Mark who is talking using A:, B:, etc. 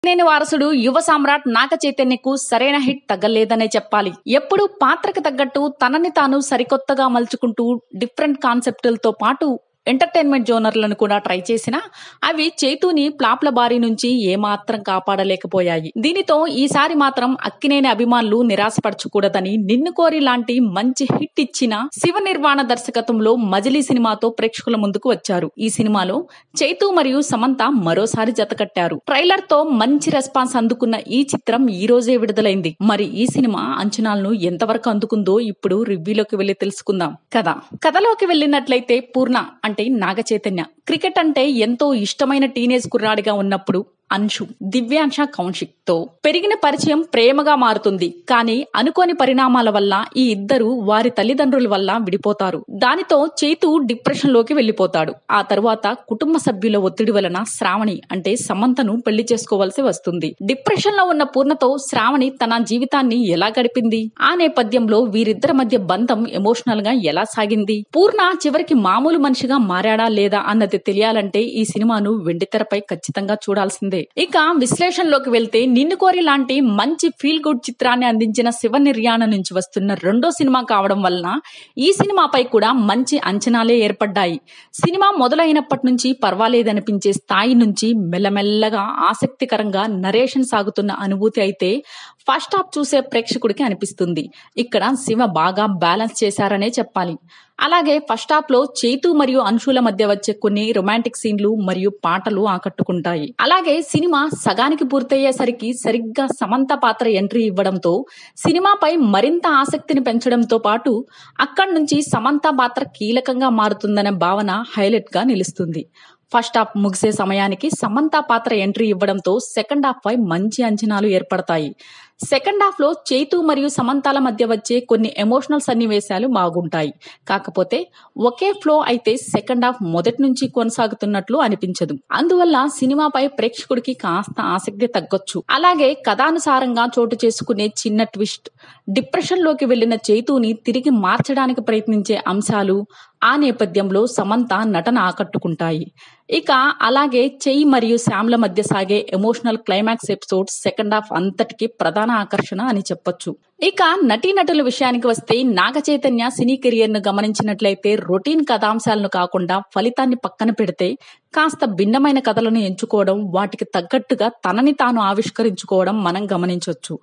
A: నేను వారసుడు యువ సామ్రాట్ నాగ చైతన్యకు సరైన హిట్ తగ్గలేదనే చెప్పాలి. ఎప్పుడు పాత్రకు తగ్గట్టు తనని తాను సరికొత్తగా మలుచుకుంటూ డిఫరెంట్ కాన్సెప్టులతో పాటు ఎంటర్టైన్మెంట్ జోనర్లను కూడా ట్రై చేసినా అవి చైతూని ప్లాప్ల బారి నుంచి ఏమాత్రం కాపాడలేకపోయాయి. దీనితో ఈసారి మాత్రం అక్కినేని అభిమానులు నిరాశపరచకూడదని నిన్ను కోరి లాంటి మంచి హిట్ ఇచ్చిన శివ నిర్వాణ దర్శకత్వంలో మజిలీ సినిమాతో ప్రేక్షకుల ముందుకు వచ్చారు. ఈ సినిమాలో చైతూ మరియు సమంత మరోసారి జతకట్టారు. ట్రైలర్ తో మంచి రెస్పాన్స్ అందుకున్న ఈ చిత్రం ఈ రోజే విడుదలైంది. మరి ఈ సినిమా అంచనాలను ఎంతవరకు అందుకుందో ఇప్పుడు రివ్యూలోకి వెళ్లి తెలుసుకుందాం. కథలోకి వెళ్ళినట్లయితే పూర్ణ అంటే నాగ చైతన్య క్రికెట్ అంటే ఎంతో ఇష్టమైన టీనేజ్ కుర్రాడిగా ఉన్నప్పుడు అన్షు దివ్యాంశ కౌశిక్ తో పెరిగిన పరిచయం ప్రేమగా మారుతుంది. కానీ అనుకోని పరిణామాల వల్ల ఈ ఇద్దరు వారి తల్లిదండ్రుల వల్ల విడిపోతారు. దానితో చైతు డిప్రెషన్ లోకి వెళ్లిపోతాడు. ఆ తరువాత కుటుంబ సభ్యుల ఒత్తిడి వలన శ్రావణి అంటే సమంతను పెళ్లి చేసుకోవాల్సి వస్తుంది. డిప్రెషన్ లో ఉన్న పూర్ణతో శ్రావణి తన జీవితాన్ని ఎలా గడిపింది, ఆ నేపథ్యంలో వీరిద్దరి మధ్య బంధం ఎమోషనల్ గా ఎలా సాగింది, పూర్ణ చివరికి మామూలు మనిషిగా మారాడా లేదా అన్నది తెలియాలంటే ఈ సినిమాను వెండితెరపై ఖచ్చితంగా చూడాల్సిందే. ఇక విశ్లేషణలోకి వెళ్తే నిన్ను కోరి లాంటి మంచి ఫీల్ గుడ్ చిత్రాన్ని అందించిన శివ నిర్యాణ నుంచి వస్తున్న రెండో సినిమా కావడం వలన ఈ సినిమాపై కూడా మంచి అంచనాలే ఏర్పడ్డాయి. సినిమా మొదలైనప్పటి నుంచి పర్వాలేదనిపించే స్థాయి నుంచి మెల్లమెల్లగా ఆసక్తికరంగా నరేషన్ సాగుతున్న అనుభూతి అయితే ఫస్ట్ హాఫ్ చూసే ప్రేక్షకుడికి అనిపిస్తుంది. ఇక్కడ శివ బాగా బ్యాలెన్స్ చేశారనే చెప్పాలి. అలాగే ఫస్ట్ హాఫ్ లో చైతు మరియు అన్షుల మధ్య వచ్చే కొన్ని రొమాంటిక్ సీన్లు మరియు పాటలు ఆకట్టుకుంటాయి. అలాగే సినిమా సగానికి పూర్తయ్యేసరికి సరిగ్గా సమంత పాత్ర ఎంట్రీ ఇవ్వడంతో సినిమాపై మరింత ఆసక్తిని పెంచడంతో పాటు అక్కడి నుంచి సమంత పాత్ర కీలకంగా మారుతుందనే భావన హైలైట్ గా నిలుస్తుంది. ఫస్ట్ హాఫ్ ముగిసే సమయానికి సమంత పాత్ర ఎంట్రీ ఇవ్వడంతో సెకండ్ హాఫ్ పై మంచి అంచనాలు ఏర్పడతాయి. సెకండ్ హాఫ్ లో చైతు మరియు సమంతాల మధ్య వచ్చే కొన్ని ఎమోషనల్ సన్నివేశాలు బాగుంటాయి. కాకపోతే ఒకే ఫ్లో అయితే సెకండ్ హాఫ్ మొదటి నుంచి కొనసాగుతున్నట్లు అనిపించదు. అందువల్ల సినిమాపై ప్రేక్షకుడికి కాస్త ఆసక్తి తగ్గొచ్చు. అలాగే కథానుసారంగా చోటు చేసుకునే చిన్న ట్విస్ట్, డిప్రెషన్ లోకి వెళ్లిన చైతుని తిరిగి మార్చడానికి ప్రయత్నించే అంశాలు, ఆ నేపథ్యంలో సమంత నటన ఆకట్టుకుంటాయి. ఇక అలాగే చెయ్యి మరియు శ్యామ్ల మధ్య సాగే emotional climax episode second half అంతటికి ప్రధాన ఆకర్షణ అని చెప్పొచ్చు. ఇక నటీనటుల విషయానికి వస్తే నాగ చైతన్య సినీ కెరియర్ ను గమనించినట్లయితే రొటీన్ కథాంశాలను కాకుండా ఫలితాన్ని పక్కన పెడితే కాస్త భిన్నమైన కథలను ఎంచుకోవడం, వాటికి తగ్గట్టుగా తనని తాను ఆవిష్కరించుకోవడం మనం గమనించవచ్చు.